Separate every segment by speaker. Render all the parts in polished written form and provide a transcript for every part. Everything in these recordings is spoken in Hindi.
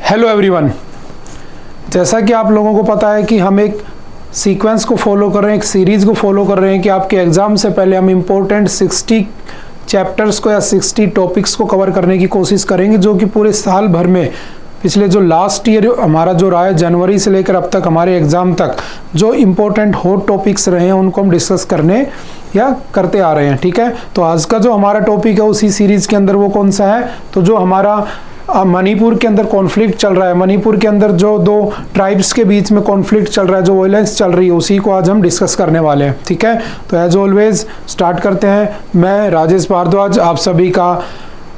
Speaker 1: हेलो एवरीवन, जैसा कि आप लोगों को पता है कि हम एक सीक्वेंस को फॉलो कर रहे हैं, एक सीरीज़ को फॉलो कर रहे हैं कि आपके एग्ज़ाम से पहले हम इम्पोर्टेंट 60 चैप्टर्स को या 60 टॉपिक्स को कवर करने की कोशिश करेंगे, जो कि पूरे साल भर में पिछले जो लास्ट ईयर हमारा जो रहा है जनवरी से लेकर अब तक हमारे एग्ज़ाम तक जो इम्पोर्टेंट हॉट टॉपिक्स रहे हैं उनको हम डिस्कस करने या करते आ रहे हैं। ठीक है, तो आज का जो हमारा टॉपिक है उसी सीरीज़ के अंदर वो कौन सा है, तो जो हमारा मणिपुर के अंदर कॉन्फ्लिक्ट चल रहा है, मणिपुर के अंदर जो दो ट्राइब्स के बीच में कॉन्फ्लिक्ट चल रहा है, जो वायलेंस चल रही है, उसी को आज हम डिस्कस करने वाले हैं। ठीक है, तो एज ऑलवेज स्टार्ट करते हैं। मैं राजेश भारद्वाज आप सभी का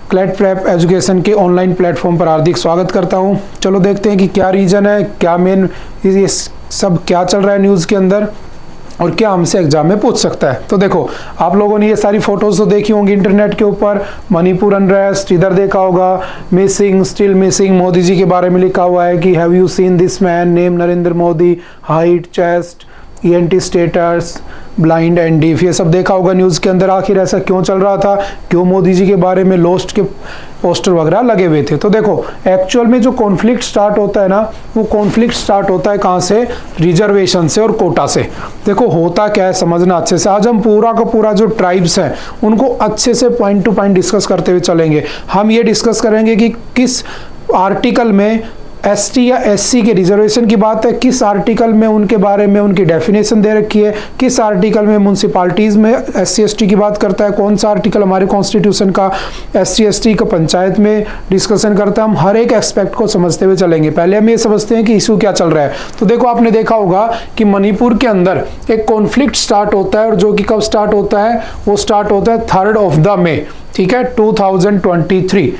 Speaker 1: क्लैट प्रेप एजुकेशन के ऑनलाइन प्लेटफॉर्म पर हार्दिक स्वागत करता हूं। चलो देखते हैं कि क्या रीज़न है, क्या मेन ये सब क्या चल रहा है न्यूज़ के अंदर और क्या हमसे एग्जाम में पूछ सकता है। तो देखो, आप लोगों ने ये सारी फोटोज तो देखी होंगी इंटरनेट के ऊपर। मणिपुर अनरेस्ट, इधर देखा होगा missing, still missing, Modi ji के बारे में लिखा हुआ है कि have you seen this man, name Narendra Modi, height, chest, ENT status, blind and deaf, ये सब देखा होगा न्यूज़ के अंदर। आखिर ऐसा क्यों चल रहा था, क्यों मोदी जी के बारे में लोस्ट के पोस्टर वगैरह लगे हुए थे। तो देखो, एक्चुअल में जो कॉन्फ्लिक्ट स्टार्ट होता है ना, वो कॉन्फ्लिक्ट स्टार्ट होता है कहाँ से, रिजर्वेशन से और कोटा से। देखो होता क्या है समझना अच्छे से। आज हम पूरा का पूरा जो ट्राइब्स हैं उनको अच्छे से पॉइंट टू पॉइंट डिस्कस करते हुए चलेंगे। हम ये डिस्कस करेंगे कि किस आर्टिकल में ST या SC के रिजर्वेशन की बात है, किस आर्टिकल में उनके बारे में उनकी डेफिनेशन दे रखी है, किस आर्टिकल में म्यूनसिपालिटीज़ में SC ST की बात करता है, कौन सा आर्टिकल हमारे कॉन्स्टिट्यूशन का SC ST का पंचायत में डिस्कशन करता है। हम हर एक एस्पेक्ट को समझते हुए चलेंगे। पहले हम ये समझते हैं कि इशू क्या चल रहा है। तो देखो, आपने देखा होगा कि मणिपुर के अंदर एक कॉन्फ्लिक्ट स्टार्ट होता है, और जो कि कब स्टार्ट होता है, वो स्टार्ट होता है 3 मई, ठीक है, 2023।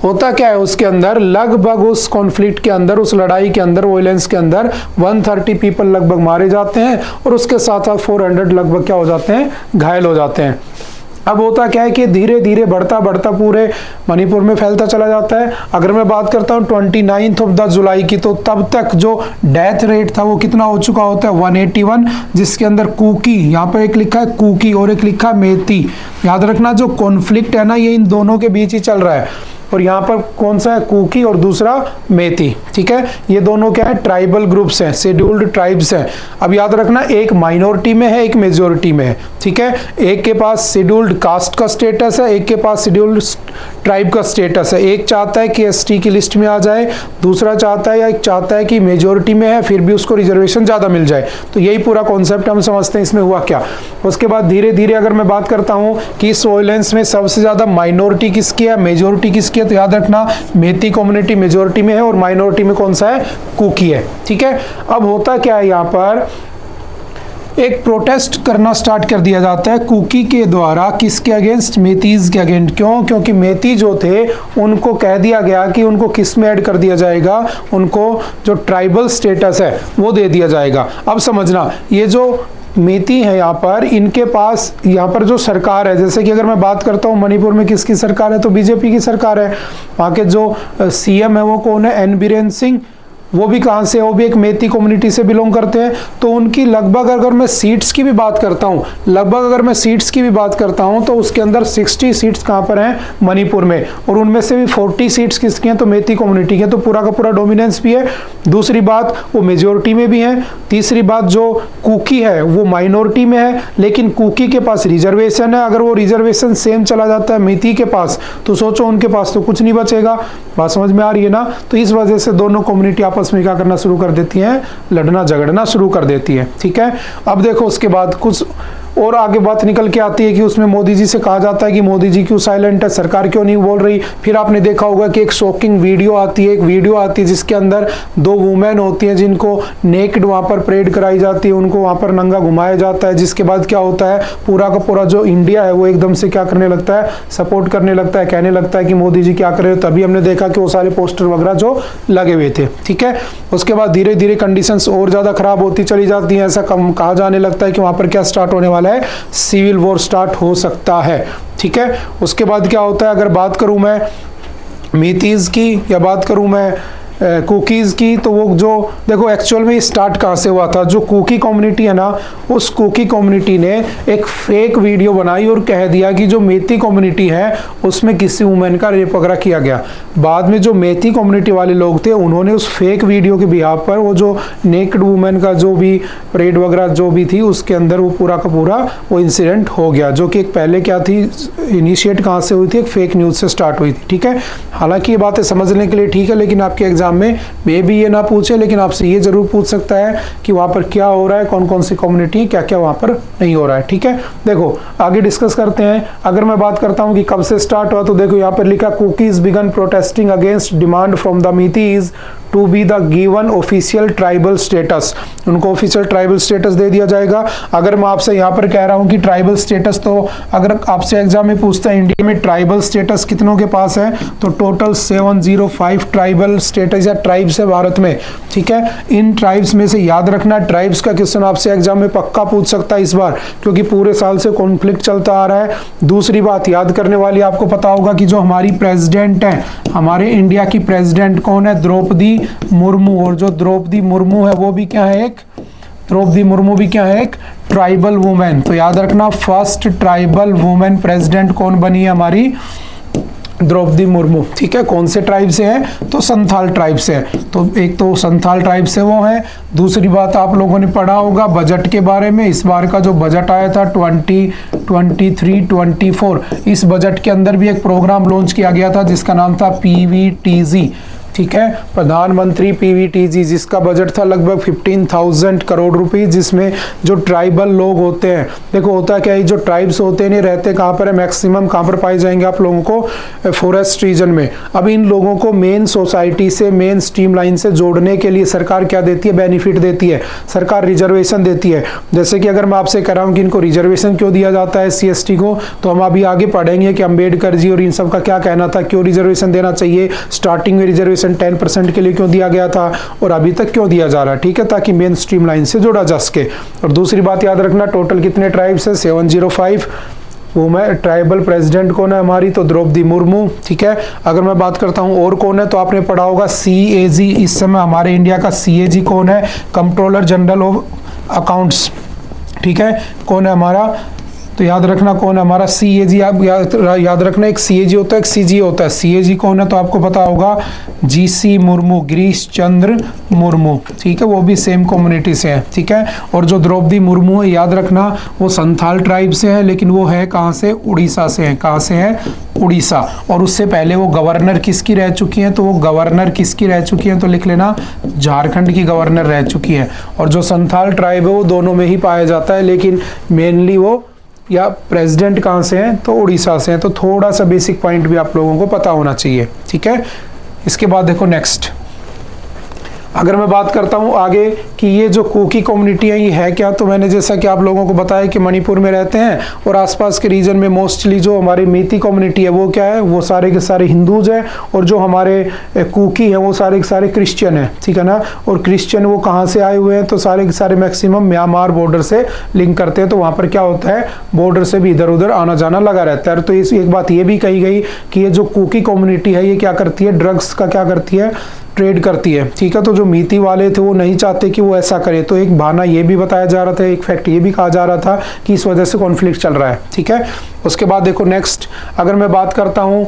Speaker 1: होता क्या है उसके अंदर, लगभग उस कॉन्फ्लिक्ट के अंदर, उस लड़ाई के अंदर, वायलेंस के अंदर 130 पीपल लगभग मारे जाते हैं और उसके साथ साथ 400 लगभग क्या हो जाते हैं, घायल हो जाते हैं। अब होता क्या है कि धीरे धीरे बढ़ता बढ़ता पूरे मणिपुर में फैलता चला जाता है। अगर मैं बात करता हूँ 29 जुलाई की, तो तब तक जो डेथ रेट था वो कितना हो चुका होता है, 181, जिसके अंदर कुकी, यहाँ पर एक लिखा है कुकी और एक लिखा है मेती। याद रखना, जो कॉन्फ्लिक्ट है ना ये इन दोनों के बीच ही चल रहा है, और यहाँ पर कौन सा है, कुकी और दूसरा मेती। ठीक है, ये दोनों क्या है, ट्राइबल ग्रुप्स हैं, शेड्यूल्ड ट्राइब्स हैं। अब याद रखना, एक माइनॉरिटी में है, एक मेजोरिटी में है। ठीक है, एक के पास शेड्यूल्ड कास्ट का स्टेटस है, एक के पास शेड्यूल्ड ट्राइब का स्टेटस है। एक चाहता है कि ST की लिस्ट में आ जाए, दूसरा चाहता है या एक चाहता है कि मेजोरिटी में है फिर भी उसको रिजर्वेशन ज़्यादा मिल जाए। तो यही पूरा कॉन्सेप्ट हम समझते हैं इसमें हुआ क्या। उसके बाद धीरे धीरे अगर मैं बात करता हूँ कि इस वायलेंस में सबसे ज़्यादा माइनॉरिटी किसकी है, मेजोरिटी किसकी, तो याद रखना मेती कम्युनिटी मेजोरिटी में है और माइनॉरिटी में कौन सा है, कुकी है। ठीक है, अब होता क्या है, यहाँ पर एक प्रोटेस्ट करना स्टार्ट कर दिया जाता है कुकी के द्वारा, किसके अगेंस्ट, मेतीज के अगेंस्ट। क्यों, क्योंकि मेती जो थे उनको कह दिया गया कि उनको किस में ऐड कर दिया जाएगा, उनको जो ट्राइबल स्टेटस है वो दे दिया जाएगा। अब समझना, ये जो मेती है यहाँ पर, इनके पास यहाँ पर जो सरकार है, जैसे कि अगर मैं बात करता हूँ मणिपुर में किसकी सरकार है, तो BJP की सरकार है। वहाँ के जो CM है वो कौन है, N बीरेन सिंह। वो भी कहाँ से, वो भी एक मेती कम्युनिटी से बिलोंग करते हैं। तो उनकी लगभग अगर मैं सीट्स की भी बात करता हूँ, तो उसके अंदर 60 सीट्स कहाँ पर हैं, मणिपुर में, और उनमें से भी 40 सीट्स किसकी हैं, तो मेती कम्युनिटी के। तो पूरा का पूरा डोमिनेंस भी है। दूसरी बात, वो मेजोरिटी में भी है। तीसरी बात, जो कुकी है वो माइनॉरिटी में है, लेकिन कुकी के पास रिजर्वेशन है। अगर वो रिजर्वेशन सेम चला जाता है मेती के पास, तो सोचो उनके पास तो कुछ नहीं बचेगा। बात समझ में आ रही है ना। तो इस वजह से दोनों कम्युनिटी आपस में क्या करना शुरू कर देती हैं, लड़ना झगड़ना शुरू कर देती है। ठीक है, अब देखो उसके बाद कुछ और आगे बात निकल के आती है कि उसमें मोदी जी से कहा जाता है कि मोदी जी क्यों साइलेंट है, सरकार क्यों नहीं बोल रही। फिर आपने देखा होगा कि एक शॉकिंग वीडियो आती है, जिसके अंदर 2 वुमेन होती हैं जिनको नेक्ड वहाँ पर परेड कराई जाती है, उनको वहाँ पर नंगा घुमाया जाता है। जिसके बाद क्या होता है, पूरा का पूरा जो इंडिया है वो एकदम से क्या करने लगता है, सपोर्ट करने लगता है, कहने लगता है कि मोदी जी क्या कर रहे हो। तभी हमने देखा कि वो सारे पोस्टर वगैरह जो लगे हुए थे। ठीक है, उसके बाद धीरे धीरे कंडीशंस और ज़्यादा खराब होती चली जाती हैं। ऐसा कहा जाने लगता है कि वहाँ पर क्या स्टार्ट होने वाला है, सिविल वॉर स्टार्ट हो सकता है। ठीक है, उसके बाद क्या होता है, अगर बात करूं मैं मेतीज की या बात करूं मैं कुकीज़ की, तो वो जो देखो एक्चुअल में स्टार्ट कहाँ से हुआ था, जो कुकी कम्युनिटी है ना, उस कुकी कम्युनिटी ने एक फेक वीडियो बनाई और कह दिया कि जो मेती कम्युनिटी है उसमें किसी वुमेन का रेप वगैरह किया गया। बाद में जो मेती कम्युनिटी वाले लोग थे उन्होंने उस फेक वीडियो के बिहाफ पर वो जो नेक्ड वुमेन का जो भी परेड वगैरह जो भी थी उसके अंदर वो पूरा का पूरा वो इंसिडेंट हो गया, जो कि एक पहले क्या थी, इनिशिएट कहाँ से हुई थी, एक फेक न्यूज़ से स्टार्ट हुई थी। ठीक है, हालांकि ये बातें समझने के लिए ठीक है, लेकिन आपके एग्जाम में मे भी ये ना पूछे, लेकिन आपसे ये जरूर पूछ सकता है कि वहाँ पर क्या हो रहा है, कौन कौन सी कम्युनिटी, क्या क्या वहाँ पर नहीं हो रहा है। ठीक है, देखो आगे डिस्कस करते हैं। अगर मैं बात करता हूँ कि कब से स्टार्ट हुआ, तो देखो यहाँ पर लिखा Kukis began protesting against demand from the Meiteis to be the given official tribal status, उनको ऑफिशियल ट्राइबल स्टेटस दे दिया जाएगा। अगर मैं आपसे यहाँ पर कह रहा हूँ कि ट्राइबल स्टेटस, तो अगर आपसे एग्जाम में पूछता है इंडिया में ट्राइबल स्टेटस कितनों के पास है, तो टोटल 705 ट्राइबल स्टेटस या ट्राइब्स है भारत में। ठीक है, इन ट्राइब्स में से याद रखना, ट्राइब्स का क्वेश्चन आपसे एग्जाम में पक्का पूछ सकता है इस बार, क्योंकि पूरे साल से कॉन्फ्लिक्ट चलता आ रहा है। दूसरी बात याद करने वाली, आपको पता होगा कि जो हमारी प्रेसिडेंट है, हमारे इंडिया की प्रेसिडेंट कौन है, द्रौपदी मुर्मू, और जो द्रौपदी मुर्मू है वो भी क्या है, एक द्रौपदी मुर्मू भी क्या है, एक ट्राइबल वुमेन। तो याद रखना फर्स्ट ट्राइबल वुमेन प्रेसिडेंट कौन बनी है, हमारी द्रौपदी मुर्मू। ठीक है, कौन से ट्राइब से है, तो संथाल ट्राइब से है। तो एक तो संथाल ट्राइब से वो है। दूसरी बात आप लोगों ने पढ़ा होगा बजट के बारे में, इस बार का जो बजट आया था 2023-24, इस बजट के अंदर भी एक प्रोग्राम लॉन्च किया गया था जिसका नाम था PVTG। ठीक है, प्रधानमंत्री PVTG, जिसका बजट था लगभग 15,000 करोड़ रुपए, जिसमें जो ट्राइबल लोग होते हैं, देखो होता क्या है, जो ट्राइब्स होते हैं रहते कहाँ पर है, मैक्सिमम कहाँ पर पाए जाएंगे आप लोगों को, फॉरेस्ट रीजन में। अब इन लोगों को मेन सोसाइटी से, मेन स्ट्रीम लाइन से जोड़ने के लिए सरकार क्या देती है, बेनिफिट देती है, सरकार रिजर्वेशन देती है। जैसे कि अगर मैं आपसे कह रहा हूँ कि इनको रिजर्वेशन क्यों दिया जाता है SC/ST को, तो हम अभी आगे पढ़ेंगे कि अम्बेडकर जी और इन सब का क्या कहना था, क्यों रिजर्वेशन देना चाहिए, स्टार्टिंग में रिजर्वेशन 10% के लिए क्यों दिया गया था और अभी तक क्यों दिया जा रहा है। ठीक है, ताकि मेन स्ट्रीम लाइन से जोड़ा जा सके। और दूसरी बात याद रखना, टोटल कितने ट्राइब्स है, 705। वो मैं ट्राइबल प्रेसिडेंट कौन है हमारी, तो द्रौपदी मुर्मू। ठीक है, अगर मैं बात करता हूं और कौन है, तो आपने पढ़ा होगा CAG, इस समय हमारे इंडिया का CAG कौन है, कंट्रोलर जनरल ऑफ अकाउंट्स। ठीक है, कौन है हमारा, तो याद रखना कौन है हमारा CAG। आप याद रखना, एक CAG होता है, एक CG होता है। CAG कौन है, तो आपको पता होगा GC मुर्मू, गिरीश चंद्र मुर्मू। ठीक है, वो भी सेम कम्युनिटी से है। ठीक है, और जो द्रौपदी मुर्मू है, याद रखना वो संथाल ट्राइब से है, लेकिन वो है कहाँ से, उड़ीसा से है। कहाँ से है, उड़ीसा। और उससे पहले वो गवर्नर किसकी रह चुकी हैं, तो वो गवर्नर किसकी रह चुकी हैं, तो लिख लेना झारखंड की गवर्नर रह चुकी है। और जो संथाल ट्राइब है वो दोनों में ही पाया जाता है, लेकिन मेनली वो या प्रेसिडेंट कहाँ से हैं, तो उड़ीसा से हैं। तो थोड़ा सा बेसिक पॉइंट भी आप लोगों को पता होना चाहिए। ठीक है, इसके बाद देखो नेक्स्ट, अगर मैं बात करता हूँ आगे कि ये जो कुकी कम्युनिटी है ये है क्या, तो मैंने जैसा कि आप लोगों को बताया कि मणिपुर में रहते हैं और आसपास के रीजन में मोस्टली जो हमारी मेती कम्युनिटी है वो क्या है, वो सारे के सारे हिंदूज हैं, और जो हमारे कुकी हैं वो सारे के सारे क्रिश्चियन हैं। ठीक है ना, और क्रिश्चियन वो कहाँ से आए हुए हैं, तो सारे के सारे मैक्सिमम म्यांमार बॉर्डर से लिंक करते हैं। तो वहाँ पर क्या होता है, बॉर्डर से भी इधर उधर आना जाना लगा रहता है। तो इस एक बात ये भी कही गई कि ये जो कुकी कम्युनिटी है ये क्या करती है, ड्रग्स का क्या करती है, ट्रेड करती है। ठीक है, तो जो मीती वाले थे वो नहीं चाहते कि वो ऐसा करे, तो एक बहाना ये भी बताया जा रहा था, एक फैक्ट ये भी कहा जा रहा था कि इस वजह से कॉन्फ्लिक्ट चल रहा है। ठीक है, उसके बाद देखो नेक्स्ट, अगर मैं बात करता हूँ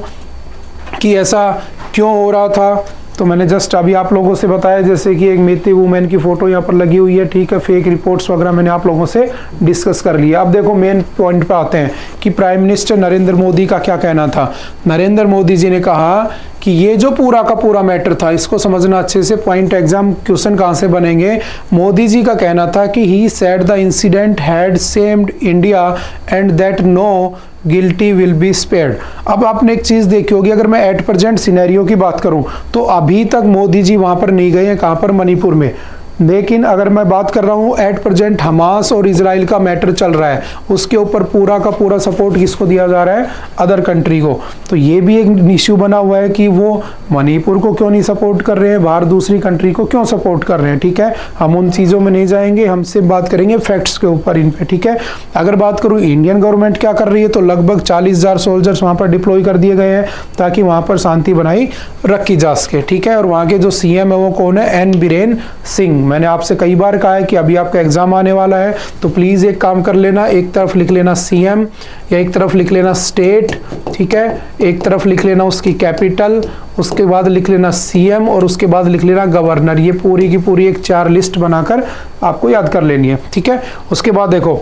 Speaker 1: कि ऐसा क्यों हो रहा था, तो मैंने जस्ट अभी आप लोगों से बताया, जैसे कि एक मेती वुमेन की फोटो यहाँ पर लगी हुई है। ठीक है, फेक रिपोर्ट्स वगैरह मैंने आप लोगों से डिस्कस कर लिया। अब देखो मेन पॉइंट पे आते हैं कि प्राइम मिनिस्टर नरेंद्र मोदी का क्या कहना था। नरेंद्र मोदी जी ने कहा कि ये जो पूरा का पूरा मैटर था, इसको समझना अच्छे से, पॉइंट एग्जाम क्वेश्चन कहाँ से बनेंगे। मोदी जी का कहना था कि he said the incident had shamed India and that no guilty will be spared. अब आपने एक चीज देखी होगी, अगर मैं एट प्रेजेंट सिनेरियो की बात करूं तो अभी तक मोदी जी वहां पर नहीं गए हैं, कहां पर, मणिपुर में। लेकिन अगर मैं बात कर रहा हूँ एट प्रेजेंट हमास और इजराइल का मैटर चल रहा है, उसके ऊपर पूरा का पूरा सपोर्ट किसको दिया जा रहा है, अदर कंट्री को। तो ये भी एक इश्यू बना हुआ है कि वो मणिपुर को क्यों नहीं सपोर्ट कर रहे हैं, बाहर दूसरी कंट्री को क्यों सपोर्ट कर रहे हैं। ठीक है, हम उन चीज़ों में नहीं जाएंगे, हम सिर्फ बात करेंगे फैक्ट्स के ऊपर इन पे। ठीक है, अगर बात करूँ इंडियन गवर्नमेंट क्या कर रही है, तो लगभग 40,000 सोल्जर्स वहाँ पर डिप्लॉय कर दिए गए हैं ताकि वहाँ पर शांति बनाई रखी जा सके। ठीक है, और वहाँ के जो सीएम है वो कौन है, एन बीरेन सिंह। मैंने आपसे कई बार कहा है कि अभी आपका एग्जाम आने वाला है, तो प्लीज़ एक काम कर लेना, एक तरफ लिख लेना सीएम या एक तरफ लिख लेना स्टेट। ठीक है, एक तरफ लिख लेना उसकी कैपिटल, उसके बाद लिख लेना सीएम और उसके बाद लिख लेना गवर्नर। ये पूरी की पूरी एक 4 लिस्ट बनाकर आपको याद कर लेनी है। ठीक है, उसके बाद देखो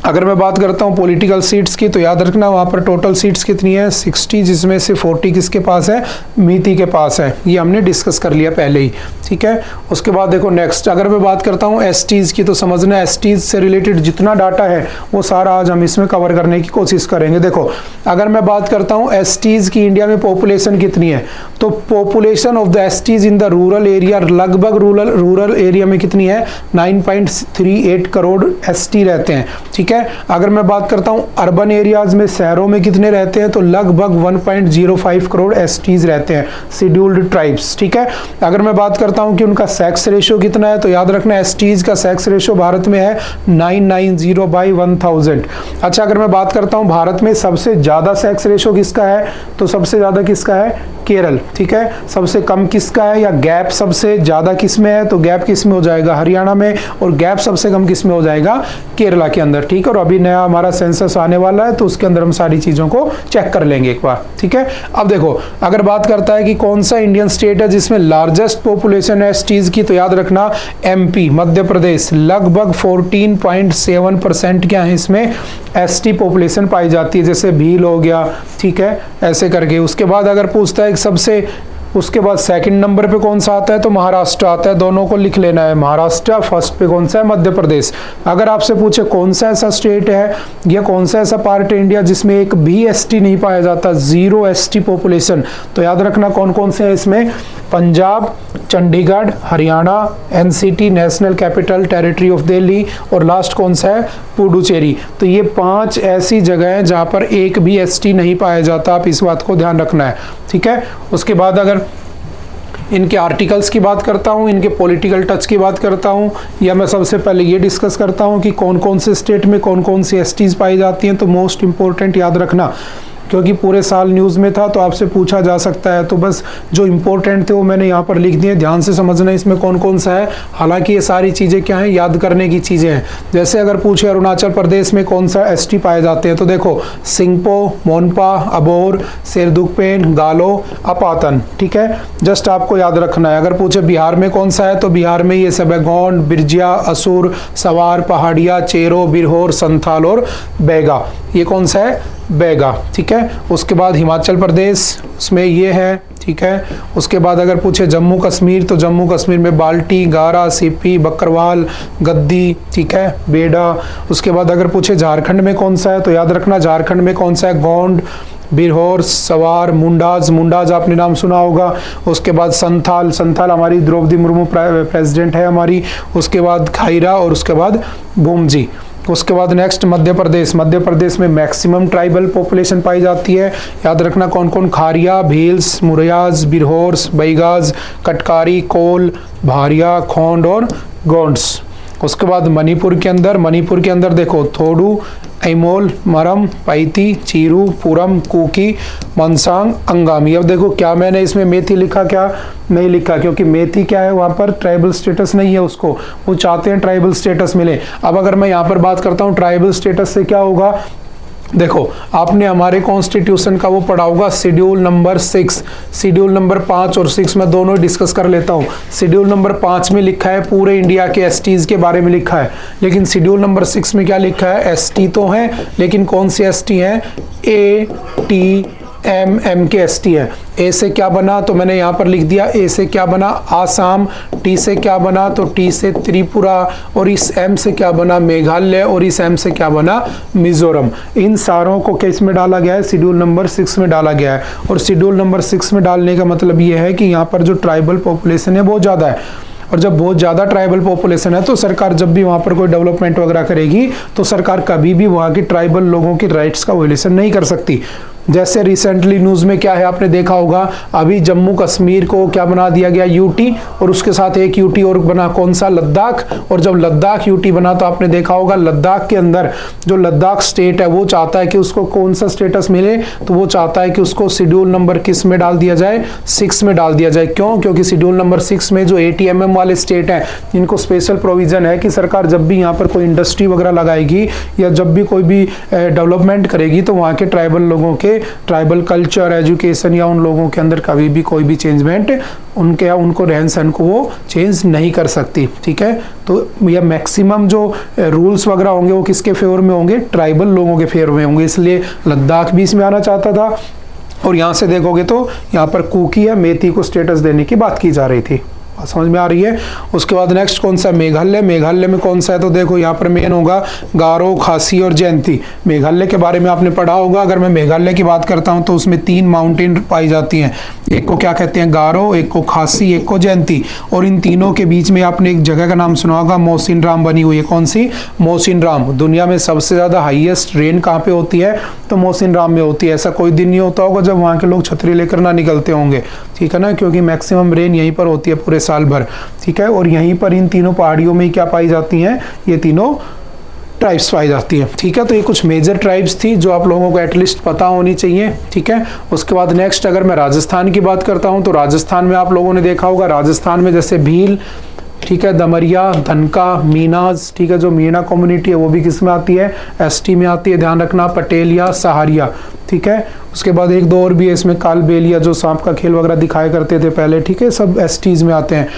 Speaker 1: अगर मैं बात करता हूँ पॉलिटिकल सीट्स की, तो याद रखना वहाँ पर टोटल सीट्स कितनी है, 60, जिसमें से 40 किसके पास है, मीति के पास है। ये हमने डिस्कस कर लिया पहले ही। ठीक है, उसके बाद देखो नेक्स्ट अगर मैं बात करता हूँ एसटीज़ की, तो समझना एसटीज़ से रिलेटेड जितना डाटा है वो सारा आज हम इसमें कवर करने की कोशिश करेंगे। देखो अगर मैं बात करता हूँ एसटीज़ की इंडिया में पॉपुलेशन कितनी है, तो population of the STs in the rural area, लगभग रूरल एरिया में कितनी है, 9.38 करोड़ एसटी रहते हैं। ठीक है, अगर मैं बात करता हूं अर्बन एरियाज में, शहरों में कितने रहते हैं, तो लगभग 1.05 करोड़ एसटीज रहते हैं, शेड्यूल्ड ट्राइब्स। ठीक है, अगर मैं बात करता हूं कि उनका सेक्स रेशियो कितना है, तो याद रखना एसटीज का सेक्स रेशियो भारत में है 990/1000। अच्छा, अगर मैं बात करता हूं भारत में सबसे ज्यादा सेक्स रेशियो किसका है, तो सबसे ज्यादा किसका है, केरल। ठीक है, सबसे कम किसका है, या गैप सबसे ज्यादा किस में है, तो गैप किस में हो जाएगा, हरियाणा में, और गैप सबसे कम किस में हो जाएगा, केरला के अंदर। ठीक है, और अभी नया हमारा सेंसस आने वाला है, तो उसके अंदर हम सारी चीजों को चेक कर लेंगे एक बार। ठीक है, अब देखो अगर बात करता है कि कौन सा इंडियन स्टेट है जिसमें लार्जेस्ट पॉपुलेशन है एसटीज की, तो याद रखना एमपी, मध्य प्रदेश, लगभग 14.7% क्या है इसमें एसटी पॉपुलेशन पाई जाती है, जैसे भील हो गया। ठीक है, ऐसे करके। उसके बाद अगर पूछता है सबसे, उसके बाद सेकंड नंबर पे कौन सा आता है, तो महाराष्ट्र आता है। दोनों को लिख लेना है, महाराष्ट्र, फर्स्ट पे कौन सा है, मध्य प्रदेश। अगर आपसे पूछे कौन सा ऐसा स्टेट है या कौन सा ऐसा पार्ट है इंडिया जिसमें एक भी एसटी नहीं पाया जाता, 0 एसटी पॉपुलेशन, तो याद रखना कौन कौन से है इसमें, Punjab, Chandigarh, Haryana, NCT, national capital territory of Delhi, और लास्ट कौन सा है, पुडुचेरी। तो ये 5 ऐसी जगह हैं जहां पर एक भी एसटी नहीं पाया जाता, आप इस बात को ध्यान रखना है। ठीक है, उसके बाद अगर इनके आर्टिकल्स की बात करता हूँ, इनके पॉलिटिकल टच की बात करता हूँ, या मैं सबसे पहले ये डिस्कस करता हूँ कि कौन कौन से स्टेट में कौन कौन सी एसटीज पाई जाती हैं, तो मोस्ट इंपॉर्टेंट याद रखना, क्योंकि पूरे साल न्यूज़ में था तो आपसे पूछा जा सकता है, तो बस जो इंपॉर्टेंट थे वो मैंने यहाँ पर लिख दिए। ध्यान से समझना इसमें कौन कौन सा है। हालांकि ये सारी चीज़ें क्या हैं, याद करने की चीज़ें हैं। जैसे अगर पूछे अरुणाचल प्रदेश में कौन सा एसटी पाए जाते हैं, तो देखो सिंगपो, मोनपा, अबोर, शेरदुकपेन, गालो, अपातन। ठीक है, जस्ट आपको याद रखना है। अगर पूछे बिहार में कौन सा है, तो बिहार में ये सब है, गोंड, बिरजिया, असुर, सवार, पहाड़िया, चेरो, बिरहोर, संथाल और बैगा। ये कौन सा है, बैगा। ठीक है, उसके बाद हिमाचल प्रदेश, उसमें ये है। ठीक है, उसके बाद अगर पूछे जम्मू कश्मीर, तो जम्मू कश्मीर में बाल्टी, गारा, सीपी, बकरवाल, गद्दी। ठीक है, बेडा। उसके बाद अगर पूछे झारखंड में कौन सा है, तो याद रखना झारखंड में कौन सा है, गोंड, बिरहोर, सवार, मुंडाज आपने नाम सुना होगा। उसके बाद संथाल हमारी द्रौपदी मुर्मू प्रेसिडेंट है हमारी। उसके बाद खाइरा और उसके बाद भूमजी। उसके बाद नेक्स्ट मध्य प्रदेश में मैक्सिमम ट्राइबल पॉपुलेशन पाई जाती है। याद रखना कौन कौन, खारिया, भील्स, मुरैयाज, बिरहोर्स, बैगाज, कटकारी, कोल, भारिया, खोंड और गोंड्स। उसके बाद मणिपुर के अंदर देखो थोडू, ऐमोल, मरम, पैती, चीरू, पुरम, कुकी, मनसांग, अंगामी। अब देखो क्या मैंने इसमें मेथी लिखा, क्या नहीं लिखा, क्योंकि मेथी क्या है, वहाँ पर ट्राइबल स्टेटस नहीं है उसको, वो चाहते हैं ट्राइबल स्टेटस मिले। अब अगर मैं यहाँ पर बात करता हूँ ट्राइबल स्टेटस से क्या होगा, देखो आपने हमारे कॉन्स्टिट्यूशन का वो पढ़ा होगा शेड्यूल नंबर 6, शेड्यूल नंबर 5 और 6 में दोनों डिस्कस कर लेता हूँ। शेड्यूल नंबर 5 में लिखा है पूरे इंडिया के एसटीज के बारे में लिखा है, लेकिन शेड्यूल नंबर 6 में क्या लिखा है, एसटी तो है लेकिन कौन सी एसटी है, ATM के एसटी है। ए से क्या बना, तो मैंने यहाँ पर लिख दिया, ए से क्या बना, आसाम, टी से क्या बना, तो टी से त्रिपुरा, और इस एम से क्या बना, मेघालय, और इस एम से क्या बना, मिजोरम। इन सारों को किस में डाला गया है, शेड्यूल नंबर 6 में डाला गया है। और शेड्यूल नंबर 6 में डालने का मतलब ये है कि यहाँ पर जो ट्राइबल पॉपुलेशन है बहुत ज़्यादा है। और जब बहुत ज़्यादा ट्राइबल पॉपुलेशन है तो सरकार जब भी वहाँ पर कोई डेवलपमेंट वगैरह करेगी तो सरकार कभी भी वहाँ की ट्राइबल लोगों की राइट्स का वायलेशन नहीं कर सकती। जैसे रिसेंटली न्यूज़ में क्या है आपने देखा होगा, अभी जम्मू कश्मीर को क्या बना दिया गया, यूटी, और उसके साथ एक यूटी और बना, कौन सा, लद्दाख। और जब लद्दाख यूटी बना तो आपने देखा होगा लद्दाख के अंदर जो लद्दाख स्टेट है वो चाहता है कि उसको कौन सा स्टेटस मिले, तो वो चाहता है कि उसको शेड्यूल नंबर किस में डाल दिया जाए, 6 में डाल दिया जाए। क्यों? क्योंकि शेड्यूल नंबर 6 में जो ATMM वाले स्टेट हैं इनको स्पेशल प्रोविजन है कि सरकार जब भी यहाँ पर कोई इंडस्ट्री वगैरह लगाएगी या जब भी कोई भी डेवलपमेंट करेगी तो वहाँ के ट्राइबल लोगों के ट्राइबल कल्चर, एजुकेशन या उन लोगों के अंदर कभी भी कोई भी चेंजमेंट उनके या उनको रहन सहन को वो चेंज नहीं कर सकती। ठीक है, तो ये मैक्सिमम जो रूल्स वगैरह होंगे वो किसके फेवर में होंगे, ट्राइबल लोगों के फेवर में होंगे। इसलिए लद्दाख भी इसमें आना चाहता था। और यहाँ से देखोगे तो यहाँ पर कुकी या मेती को स्टेटस देने की बात की जा रही थी। समझ में आ रही है। उसके बाद नेक्स्ट कौन सा, मेघालय। मेघालय में कौन सा है, तो देखो यहाँ पर मेन होगा गारो, खासी और जयंती। मेघालय के बारे में आपने पढ़ा होगा। अगर मैं मेघालय की बात करता हूँ तो उसमें 3 माउंटेन पाई जाती हैं, एक को क्या कहते हैं, गारो, एक को खासी, एक को जयंती। और इन तीनों के बीच में आपने एक जगह का नाम सुना होगा, मोहसिन राम बनी हुई है। कौन सी, मोहसिन राम। दुनिया में सबसे ज्यादा हाईएस्ट रेन कहाँ पे होती है, तो मोहसिन राम में होती है। ऐसा कोई दिन नहीं होता होगा जब वहाँ के लोग छतरी लेकर ना निकलते होंगे। ठीक है ना, क्योंकि मैक्सिमम रेन यहीं पर होती है पूरे साल भर। ठीक है, और यहीं पर इन तीनों पहाड़ियों में क्या पाई जाती हैं, ये तीनों ट्राइब्स पाई जाती हैं। ठीक है, तो ये कुछ मेजर ट्राइब्स थी जो आप लोगों को एटलीस्ट पता होनी चाहिए। ठीक है, उसके बाद नेक्स्ट अगर मैं राजस्थान की बात करता हूं तो राजस्थान में आप लोगों ने देखा होगा, राजस्थान में जैसे भील, ठीक है, दमरिया, धनका, मीनाज। ठीक है, जो मीना कम्युनिटी है वो भी किस में आती है, ST में आती है, ध्यान रखना, पटेलिया, सहारिया। ठीक है, उसके बाद एक दो और भी है इसमें, कालबेलिया जो सांप का खेल वगैरह दिखाया करते थे पहले। ठीक है, सब STs में आते हैं।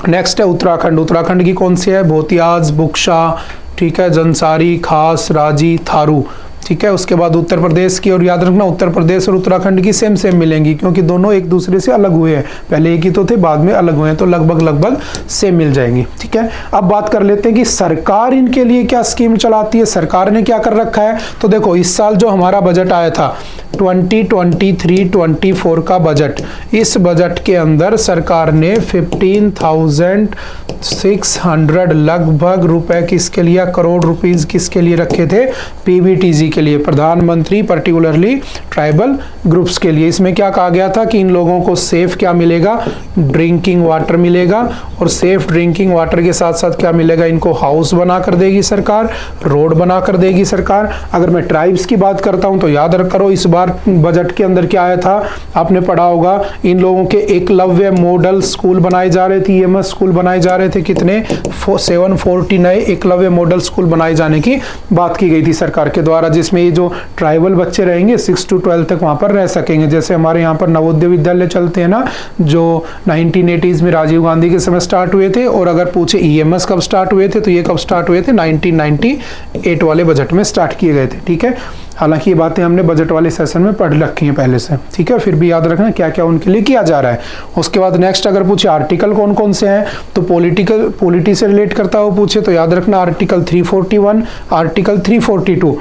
Speaker 1: नेक्स्ट है उत्तराखंड। उत्तराखंड की कौन सी है, भोतियाज, बुक्शा, ठीक है, जंसारी, खास, राजी, थारू। ठीक है, उसके बाद उत्तर प्रदेश की, और याद रखना उत्तर प्रदेश और उत्तराखंड की सेम मिलेंगी क्योंकि दोनों एक दूसरे से अलग हुए हैं, पहले एक ही तो थे बाद में अलग हुए हैं, तो लगभग सेम मिल जाएंगी। ठीक है, अब बात कर लेते हैं कि सरकार इनके लिए क्या स्कीम चलाती है, सरकार ने क्या कर रखा है। तो देखो इस साल जो हमारा बजट आया था 2023-24 का बजट, इस बजट के अंदर सरकार ने 15,600 लगभग रुपए किसके लिए, करोड़ रुपीस किसके लिए रखे थे, PBTG के लिए, प्रधानमंत्री पर्टिकुलरली ट्राइबल ग्रुप्स के लिए। इसमें क्या कहा गया था कि इन लोगों को सेफ क्या मिलेगा, ड्रिंकिंग वाटर मिलेगा, और सेफ ड्रिंकिंग वाटर के साथ साथ क्या मिलेगा, इनको हाउस बना कर देगी सरकार, रोड बना कर देगी सरकार। अगर मैं ट्राइब्स की बात करता हूं तो याद रख करो इस बार बजट के अंदर क्या आया था, आपने पढ़ा होगा, इन लोगों के एकलव्य मॉडल स्कूल बनाए जा रहे थे, EMS स्कूल बनाए जा रहे थे। कितने, 740 नए एकलव्य मॉडल स्कूल बनाए जाने की बात की गई थी सरकार के द्वारा, जिसमें ये जो ट्राइबल बच्चे रहेंगे 6 to 12 तक वहां पर रह सकेंगे। जैसे हमारे यहाँ पर नवोदय विद्यालय चलते हैं ना, जो 1980s में राजीव गांधी के समय स्टार्ट हुए थे, और अगर पूछे EMS कब स्टार्ट हुए थे तो ये कब स्टार्ट हुए थे, 1998 वाले बजट में स्टार्ट किए गए थे। ठीक है, हालांकि ये बातें हमने बजट वाले सेशन में पढ़ रखी हैं पहले से। ठीक है, फिर भी याद रखना क्या क्या उनके लिए किया जा रहा है। उसके बाद नेक्स्ट अगर पूछे आर्टिकल कौन कौन से हैं, तो पॉलिटी से रिलेट करता हो पूछे तो याद रखना आर्टिकल 341, आर्टिकल 342,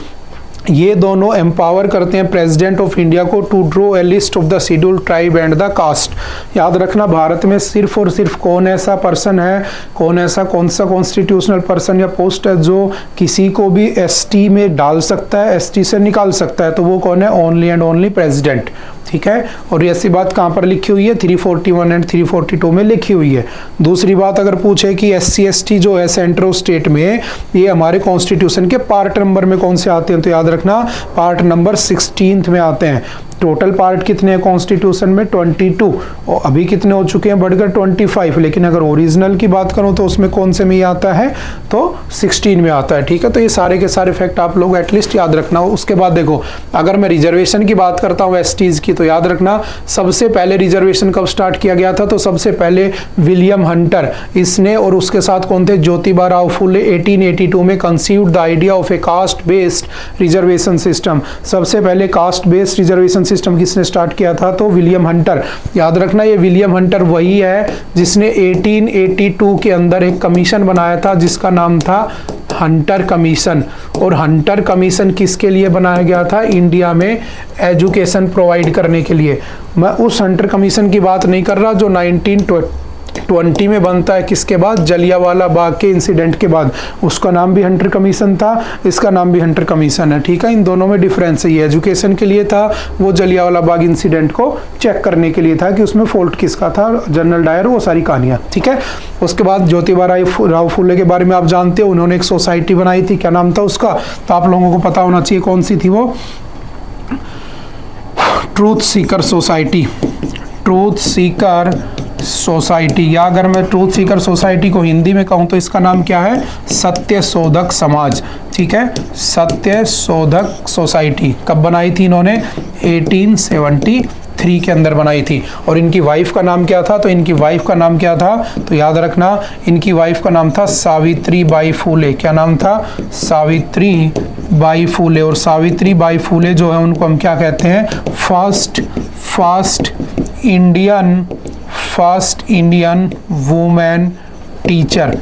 Speaker 1: ये दोनों एम्पावर करते हैं प्रेसिडेंट ऑफ इंडिया को to draw a list of the scheduled tribe and the caste. याद रखना भारत में सिर्फ और सिर्फ कौन ऐसा पर्सन है, कौन सा कॉन्स्टिट्यूशनल पर्सन या पोस्ट है जो किसी को भी ST में डाल सकता है, ST से निकाल सकता है, तो वो कौन है, ओनली एंड ओनली प्रेसिडेंट। ठीक है, और ऐसी बात कहाँ पर लिखी हुई है, 341 एंड 342 में लिखी हुई है। दूसरी बात अगर पूछे कि SC ST जो है सेंट्रल स्टेट में, ये हमारे कॉन्स्टिट्यूशन के पार्ट नंबर में कौन से आते हैं, तो याद रखना पार्ट नंबर 16 में आते हैं। टोटल पार्ट कितने हैं कॉन्स्टिट्यूशन में, 22, और अभी कितने हो चुके हैं, बढ़कर 25। लेकिन अगर ओरिजिनल की बात करूं तो उसमें कौन से में ही आता है, तो 16 में आता है। ठीक है, तो ये सारे के सारे फैक्ट आप लोग एटलीस्ट याद रखना हो। उसके बाद देखो अगर मैं रिजर्वेशन की बात करता हूँ STs की, तो याद रखना सबसे पहले रिजर्वेशन कब स्टार्ट किया गया था, तो सबसे पहले विलियम हंटर, इसने और उसके साथ कौन थे, ज्योतिबा राव फुले 1882 में conceived the idea of A caste based reservation system. सबसे पहले कास्ट बेस्ड रिजर्वेशन सिस्टम किसने स्टार्ट किया था, तो विलियम हंटर। याद रखना ये विलियम हंटर वही है जिसने 1882 के अंदर एक कमीशन बनाया था जिसका नाम था हंटर कमीशन। और हंटर कमीशन किसके लिए बनाया गया था, इंडिया में एजुकेशन प्रोवाइड करने के लिए। मैं उस हंटर कमीशन की बात नहीं कर रहा जो 1920 में बनता है, किसके बाद? जलियांवाला बाग के इंसिडेंट के बाद। उसका नाम भी हंटर कमीशन था, इसका नाम भी हंटर कमीशन है, ठीक है। इन दोनों में डिफरेंस है, ये एजुकेशन के लिए था, वो जलियांवाला बाग इंसिडेंट को चेक करने के लिए था कि उसमें फॉल्ट किसका था, जनरल डायर, वो सारी कहानियां, ठीक है। उसके बाद ज्योतिबा राव फुले के बारे में आप जानते हो, उन्होंने एक सोसाइटी बनाई थी, क्या नाम था उसका? तो आप लोगों को पता होना चाहिए कौन सी थी वो, truth Sikar society, truth Sikar society, या अगर मैं ट्रूथ सीकर सोसाइटी को हिंदी में कहूँ तो इसका नाम क्या है? सत्य शोधक समाज, ठीक है। सत्य शोधक सोसाइटी कब बनाई थी इन्होंने? 1873 के अंदर बनाई थी। और इनकी वाइफ का नाम क्या था? तो इनकी वाइफ का नाम क्या था? तो याद रखना, इनकी वाइफ का नाम था सावित्री बाई फूले। क्या नाम था? सावित्री बाई फूले। और सावित्री बाई फूले जो है उनको हम क्या कहते हैं? First Indian women teacher.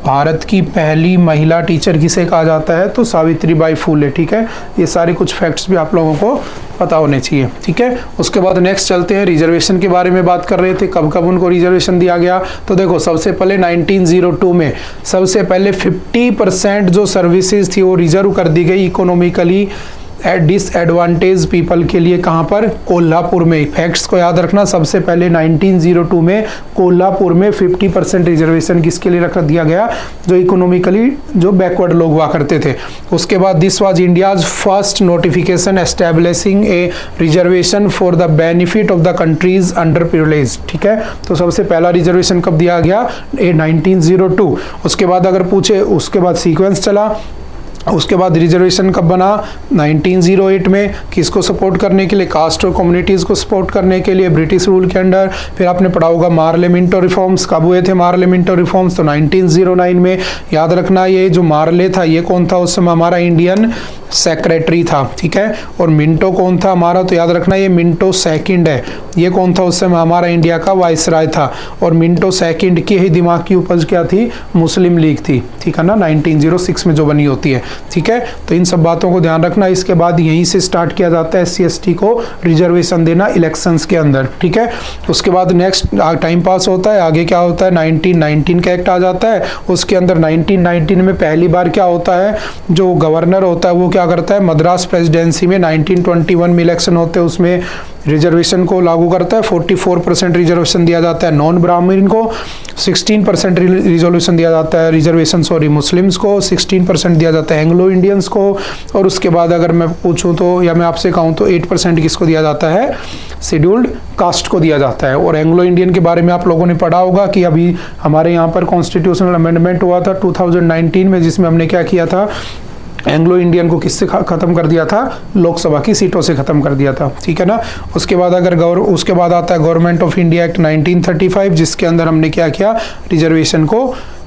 Speaker 1: Bharat की पहली महिला टीचर किसे कहा जाता है? तो सावित्री बाई फूले, ठीक है। ये सारे कुछ फैक्ट्स भी आप लोगों को पता होने चाहिए, ठीक है। उसके बाद नेक्स्ट चलते हैं, रिजर्वेशन के बारे में बात कर रहे थे, कब कब उनको रिजर्वेशन दिया गया। तो देखो, सबसे पहले 1902 में सबसे पहले 50% जो सर्विसेज थी वो रिजर्व कर दी गई इकोनॉमिकली डिसएडवांटेज पीपल के लिए। कहाँ पर? कोल्हापुर में। फैक्ट्स को याद रखना, सबसे पहले 1902 में कोल्हापुर में 50% रिजर्वेशन किसके लिए रख दिया गया? जो इकोनॉमिकली जो बैकवर्ड लोग हुआ करते थे। उसके बाद this was India's first notification establishing A reservation for the benefit of the countries under privilege, ठीक है। तो सबसे पहला रिजर्वेशन कब दिया गया? 1902। उसके बाद अगर पूछे, उसके बाद सीक्वेंस चला, उसके बाद रिजर्वेशन कब बना? 1908 में। किसको सपोर्ट करने के लिए? कास्ट और कम्युनिटीज़ को सपोर्ट करने के लिए ब्रिटिश रूल के अंडर। फिर आपने पढ़ा होगा मार्लेमेंटो रिफॉर्म्स। कब हुए थे मार्लेमेंटो रिफॉर्म्स? तो 1909 में। याद रखना, ये जो मार्ले था ये कौन था उस समय? हमारा इंडियन सेक्रेटरी था, ठीक है। और मिंटो कौन था हमारा? तो याद रखना, ये मिंटो सेकंड है। ये कौन था उस समय? हमारा इंडिया का वाइसराय था। और मिंटो सेकंड की ही दिमाग की उपज क्या थी? मुस्लिम लीग थी, ठीक है ना, 1906 में जो बनी होती है, ठीक है। तो इन सब बातों को ध्यान रखना। इसके बाद यहीं से स्टार्ट किया जाता है SC/ST को रिजर्वेशन देना इलेक्शंस के अंदर, ठीक है। उसके बाद नेक्स्ट टाइम पास होता है, आगे क्या होता है? 1919 का एक्ट आ जाता है। उसके अंदर 1919 में पहली बार क्या होता है? जो गवर्नर होता है वो क्या करता है? मद्रास प्रेसिडेंसी में 1921 में इलेक्शन होते हैं, उसमें रिजर्वेशन को लागू करता है। 44% रिजर्वेशन दिया जाता है नॉन ब्राह्मण को, 16% रिजर्वेशन दिया जाता है मुस्लिम्स को, 16% दिया जाता है एंग्लो इंडियंस को। और उसके बाद अगर मैं पूछूं तो, या मैं आपसे कहूं तो 8% किसको दिया जाता है? शेड्यूल्ड कास्ट को दिया जाता है। और एंग्लो इंडियन के बारे में आप लोगों ने पढ़ा होगा कि अभी हमारे यहाँ पर कॉन्स्टिट्यूशनल अमेंडमेंट हुआ था 2019 में, जिसमें हमने क्या किया था? एंग्लो इंडियन को किससे खत्म कर दिया था? लोकसभा की सीटों से खत्म कर दिया था, ठीक है ना। उसके बाद उसके बाद आता है गवर्नमेंट ऑफ इंडिया एक्ट 1935, जिसके अंदर हमने क्या किया? रिजर्वेशन को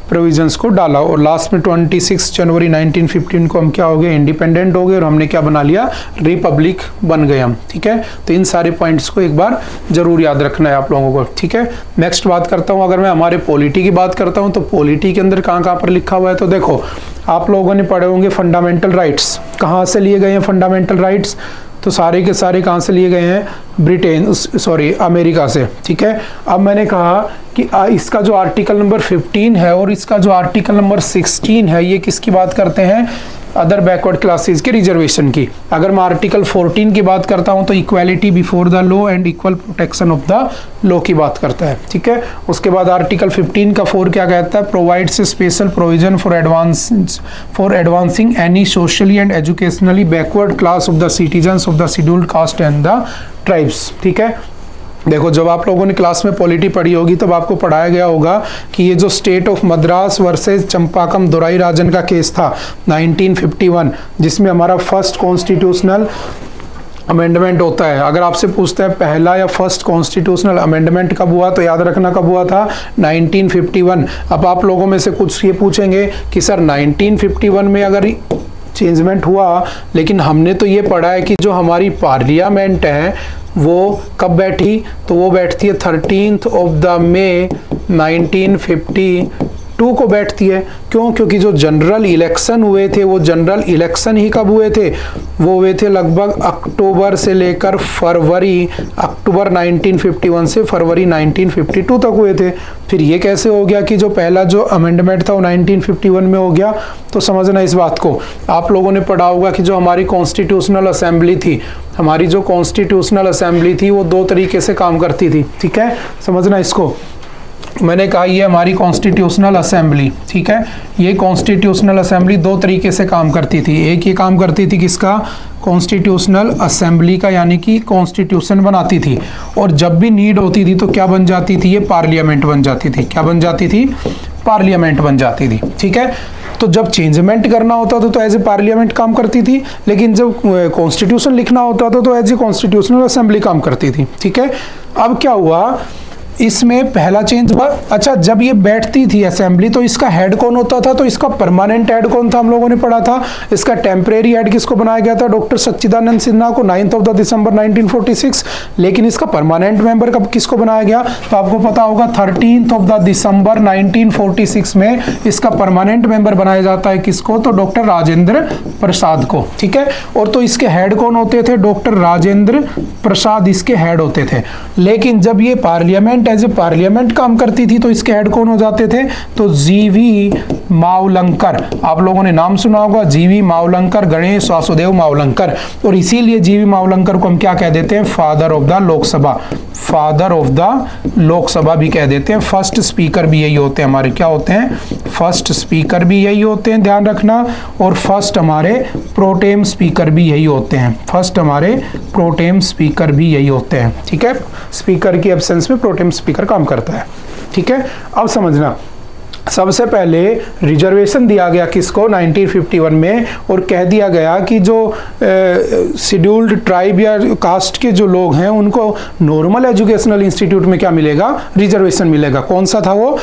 Speaker 1: प्रोविजंस को डाला। और लास्ट में 26 जनवरी 1915 को हम क्या हो गए? इंडिपेंडेंट हो गए। और हमने क्या बना लिया? रिपब्लिक बन गए हम, ठीक है। तो इन सारे पॉइंट्स को एक बार जरूर याद रखना है आप लोगों को, ठीक है। नेक्स्ट बात करता हूँ, अगर मैं हमारे पॉलिटी की बात करता हूँ तो पॉलिटी के अंदर कहाँ पर लिखा हुआ है? तो देखो, आप लोगों ने पढ़े होंगे फंडामेंटल राइट्स। कहाँ से लिए गए हैं फंडामेंटल राइट्स? तो सारे के सारे कहाँ से लिए गए हैं? अमेरिका से, ठीक है। अब मैंने कहा कि इसका जो आर्टिकल नंबर 15 है और इसका जो आर्टिकल नंबर 16 है, ये किसकी बात करते हैं? अदर बैकवर्ड क्लासेस के रिजर्वेशन की। अगर मैं आर्टिकल 14 की बात करता हूं तो equality before the law and equal protection of the law की बात करता है, ठीक है। उसके बाद आर्टिकल 15 का 4 क्या कहता है? Provides special provision for advancing any socially and educationally backward class of the citizens of the scheduled caste and the tribes, ठीक है। देखो, जब आप लोगों ने क्लास में पॉलिटी पढ़ी होगी तब आपको पढ़ाया गया होगा कि ये जो state of Madras versus चंपाकम Dorai राजन का केस था 1951, जिसमें हमारा फर्स्ट कॉन्स्टिट्यूशनल अमेंडमेंट होता है। अगर आपसे पूछता है पहला या फर्स्ट कॉन्स्टिट्यूशनल अमेंडमेंट कब हुआ, तो याद रखना कब हुआ था? 1951। अब आप लोगों में से कुछ ये पूछेंगे कि सर 1951 में अगर चेंजमेंट हुआ, लेकिन हमने तो ये पढ़ा है कि जो हमारी पार्लियामेंट है वो कब बैठी? तो वो बैठती है 13 May 1952 2 को बैठती है। क्यों? क्योंकि जो जनरल इलेक्शन हुए थे वो जनरल इलेक्शन ही कब हुए थे? वो हुए थे लगभग अक्टूबर से लेकर फरवरी, अक्टूबर 1951 से फरवरी 1952 तक हुए थे। फिर ये कैसे हो गया कि जो पहला जो अमेंडमेंट था वो 1951 में हो गया? तो समझना इस बात को, आप लोगों ने पढ़ा होगा कि जो हमारी कॉन्स्टिट्यूशनल असेंबली थी, हमारी जो कॉन्स्टिट्यूशनल असेंबली थी वो 2 तरीके से काम करती थी। ठीक है, समझना इसको। मैंने कहा ये हमारी कॉन्स्टिट्यूशनल असेंबली, ठीक है, ये कॉन्स्टिट्यूशनल असेंबली 2 तरीके से काम करती थी। एक ये काम करती थी किसका? कॉन्स्टिट्यूशनल असेंबली का, यानी कि कॉन्स्टिट्यूशन बनाती थी, और जब भी नीड होती थी तो क्या बन जाती थी? ये पार्लियामेंट बन जाती थी। क्या बन जाती थी? पार्लियामेंट बन जाती थी। ठीक है, तो जब चेंजमेंट करना होता था तो एज ए पार्लियामेंट काम करती थी, लेकिन जब कॉन्स्टिट्यूशन लिखना होता था तो एज ए कॉन्स्टिट्यूशनल असेंबली काम करती थी। ठीक है, अब क्या हुआ इसमें? पहला चेंज हुआ, अच्छा जब ये बैठती थी असेंबली तो इसका हेड कौन होता था? तो इसका परमानेंट हेड कौन था? हम लोगों ने पढ़ा था। इसका टेम्परेरी हेड किसको बनाया गया था? डॉक्टर सच्चिदानंद सिन्हा को 9 दिसंबर 1946। लेकिन इसका परमानेंट मेंबर कब किसको बनाया गया? तो आपको पता होगा 13 दिसंबर 1946 में इसका परमानेंट मेंबर बनाया जाता है किसको? तो डॉक्टर राजेंद्र प्रसाद को। ठीक है, और तो इसके हेड कौन होते थे? डॉक्टर राजेंद्र प्रसाद इसके हेड होते थे। लेकिन जब ये पार्लियामेंट एज ए पार्लियामेंट काम करती थी तो इसके हेड कौन हो जाते थे? तो जीवी मावलंकर। आप लोगों ने नाम सुना होगा, जीवी मावलंकर, गणेश वासुदेव मावलंकर। और इसीलिए जीवी मावलंकर को हम क्या कह देते हैं? Father of the Lok Sabha. Father of the Lok Sabha भी कह देते हैं। फर्स्ट स्पीकर भी यही होते हैं हमारे। क्या होते हैं? फर्स्ट स्पीकर भी यही होते हैं, ध्यान रखना। और फर्स्ट हमारे प्रोटेम स्पीकर भी यही होते हैं। फर्स्ट हमारे प्रोटेम स्पीकर भी यही होते हैं। ठीक है, स्पीकर की एब्सेंस में प्रोटेम स्पीकर काम करता है। ठीक है, अब समझना, सबसे पहले रिजर्वेशन दिया गया किसको? 1951 में, और कह दिया गया कि जो शेड्यूल्ड ट्राइब या कास्ट के जो लोग हैं उनको नॉर्मल एजुकेशनल इंस्टीट्यूट में क्या मिलेगा? रिजर्वेशन मिलेगा। कौन सा था वो?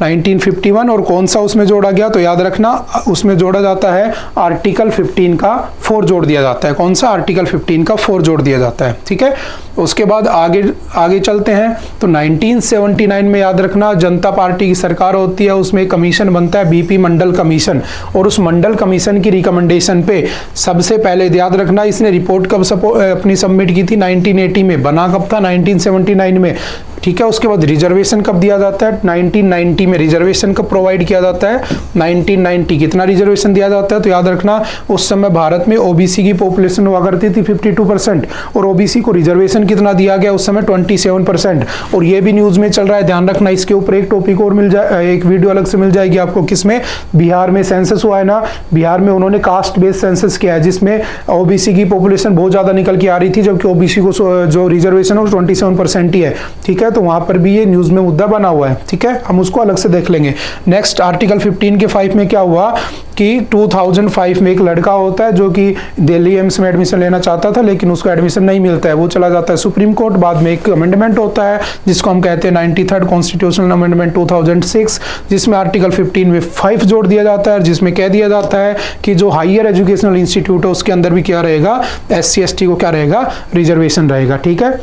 Speaker 1: 1951। और कौन सा उसमें जोड़ा गया? तो याद रखना, उसमें जोड़ा जाता है आर्टिकल 15 का 4 जोड़ दिया जाता है। कौन सा? आर्टिकल 15 का 4 जोड़ दिया जाता है। ठीक है, उसके बाद आगे चलते हैं तो 1979 में याद रखना जनता पार्टी की सरकार होती है, उसमें कमीशन बनता है बीपी मंडल कमीशन, और उस मंडल कमीशन की रिकमेंडेशन पे सबसे पहले याद रखना इसने रिपोर्ट कब अपनी सबमिट की थी? 1980 में। बना कब था? 1979 में। ठीक है, उसके बाद रिजर्वेशन कब दिया जाता है? 1990 में। रिजर्वेशन कब प्रोवाइड किया जाता है? 1990। कितना रिजर्वेशन दिया जाता है? तो याद रखना उस समय भारत में ओबीसी की पॉपुलेशन हुआ करती थी 52%, और ओबीसी को रिजर्वेशन कितना दिया गया उस समय? 27%। और ये भी न्यूज में चल रहा है, ध्यान रखना। इसके ऊपर एक टॉपिक और मिल जाए, एक वीडियो अलग से मिल जाएगी आपको। किसमें? बिहार में सेंसस हुआ है ना, बिहार में उन्होंने कास्ट बेस्ड सेंसस किया है जिसमें ओबीसी की पॉपुलेशन बहुत ज्यादा निकल के आ रही थी, जबकि ओबीसी को जो रिजर्वेशन है वो 27% ही है। ठीक है, तो वहां पर भी ये न्यूज में मुद्दा बना हुआ है। ठीक है, हम उसको अलग से देख लेंगे। नेक्स्ट आर्टिकल 15 के 5 में क्या हुआ कि 2005 में एक लड़का होता है जो कि दिल्ली एम्स में एडमिशन लेना चाहता था, लेकिन उसको एडमिशन नहीं मिलता है, वो चला जाता है सुप्रीम कोर्ट। बाद में एक अमेंडमेंट होता है जिसको हम कहते हैं 93rd कॉन्स्टिट्यूशनल अमेंडमेंट 2006, जिसमें आर्टिकल 15 में 5 जोड़ दिया जाता है, जिसमें कह दिया जाता है कि जो हायर एजुकेशनल इंस्टीट्यूट है उसके अंदर भी क्या रहेगा? SC ST को क्या रहेगा? रिजर्वेशन रहेगा। ठीक है,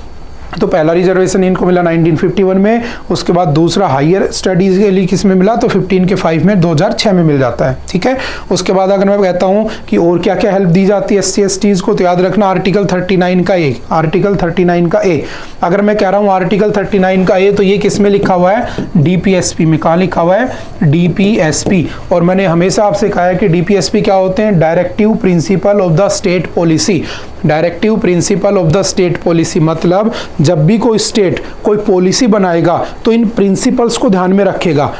Speaker 1: तो पहला रिजर्वेशन इनको मिला 1951 में, उसके बाद दूसरा हायर स्टडीज के लिए किस में मिला? तो 15 के 5 में 2006 में मिल जाता है। ठीक है, उसके बाद अगर मैं कहता हूं कि और क्या क्या हेल्प दी जाती है SC STs को, तो याद रखना आर्टिकल 39 का ए। आर्टिकल 39 का ए, अगर मैं कह रहा हूं आर्टिकल 39 का ए, तो ये किस में लिखा हुआ है? DPSP में। कहाँ लिखा हुआ है? DPSP। और मैंने हमेशा आपसे कहा है कि DPSP क्या होते हैं? Directive principle of the state policy. Directive principle of the state policy मतलब जब भी कोई स्टेट कोई पॉलिसी बनाएगा तो इन प्रिंसिपल्स को ध्यान में रखेगा।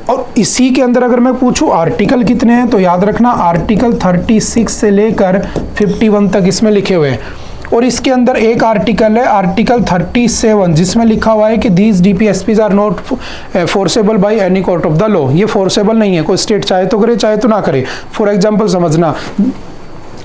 Speaker 1: और इसी के अंदर अगर मैं पूछूं आर्टिकल कितने हैं, तो याद रखना आर्टिकल 36 से लेकर 51 तक इसमें लिखे हुए हैं। और इसके अंदर एक आर्टिकल है आर्टिकल 37 जिसमें लिखा हुआ है कि these DPSPs are not forcible by any court of the law. ये फोर्सेबल नहीं है, कोई स्टेट चाहे तो करे चाहे तो ना करे। फॉर एग्जाम्पल समझना,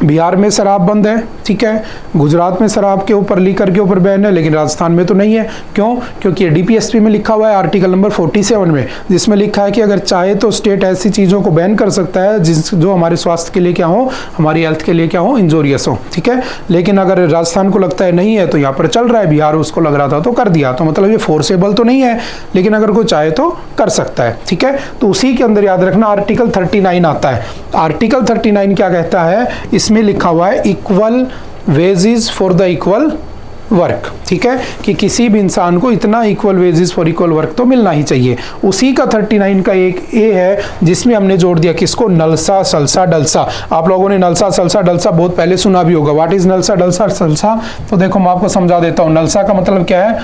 Speaker 1: बिहार में शराब बंद है, ठीक है, गुजरात में शराब के ऊपर लीकर के ऊपर बैन है, लेकिन राजस्थान में तो नहीं है। क्यों? क्योंकि डीपीएसपी में लिखा हुआ है आर्टिकल नंबर 47 में, जिसमें लिखा है कि अगर चाहे तो स्टेट ऐसी चीज़ों को बैन कर सकता है जो हमारे स्वास्थ्य के लिए क्या हो, हमारी हेल्थ के लिए क्या हो, इंजोरियस हो, ठीक है। लेकिन अगर राजस्थान को लगता है नहीं है तो यहाँ पर चल रहा है, बिहार उसको लग रहा था तो कर दिया, तो मतलब ये फोर्सेबल तो नहीं है, लेकिन अगर कोई चाहे तो कर सकता है, ठीक है। तो उसी के अंदर याद रखना आर्टिकल 39 आता है। आर्टिकल 39 क्या कहता है? इसमें लिखा हुआ है equal wages for the equal work, ठीक है, कि किसी भी इंसान को इतना equal wages for equal work तो मिलना ही चाहिए। उसी का 39 का एक ए है जिसमें हमने जोड़ दिया किसको? नलसा सलसा डलसा। आप लोगों ने नलसा सलसा डलसा बहुत पहले सुना भी होगा। What is NALSA DALSA SALSA? तो देखो मैं आपको समझा देता हूँ। नलसा का मतलब क्या है?